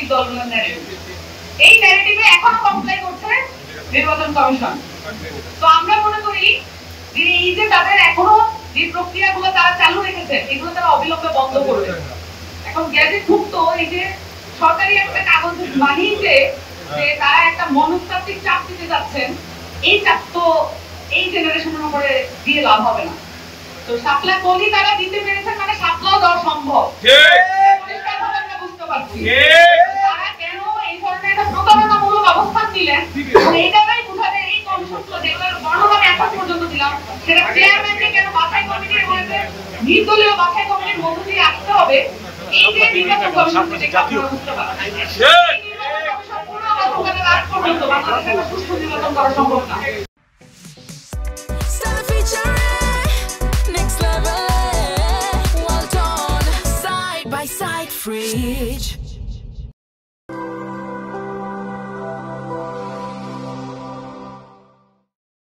রাজনৈতিক দলগুলোর ন্যারেটিভ। এই ন্যারেটিভে এখনো কমপ্লাই করছে নির্বাচন কমিশন। তো আমরা মনে করি যে এই যে তাদের এখনো যে প্রক্রিয়াগুলো তারা চালু রেখেছে এগুলো তারা অবিলম্বে বন্ধ করবে। এখন গ্যাজেটভুক্ত এই যে সরকারি একটা কাগজ বানিয়েছে যে তারা একটা মনস্তাত্ত্বিক চাপ দিতে যাচ্ছেন, এই চাপ তো এই জেনারেশনের উপরে দিয়ে লাভ হবে না। তো সাপলা কলি তারা দিতে পেরেছে, মানে সাপলাও দেওয়া সম্ভব। পরিষ্কারভাবে আমরা বুঝতে পারছি তারা কেন এই ধরনের একটা প্রতারণামূলক অবস্থান নিলেন। এইটাই বোঝাবে এই কমিশনগুলো যেগুলোর বর্ণনা আমি এখন পর্যন্ত দিলাম, সেটা চেয়ারম্যানকে কেন বাছাই কমিটির মধ্যে নির্দলীয় বাছাই কমিটির মধ্য দিয়ে আসতে হবে। এই যে নির্বাচন কমিশন থেকে আপনারা বুঝতে পারছেন বাংলাদেশে একটা সুষ্ঠু নির্বাচন করা সম্ভব না। Next level, well done, side by side, Fridge.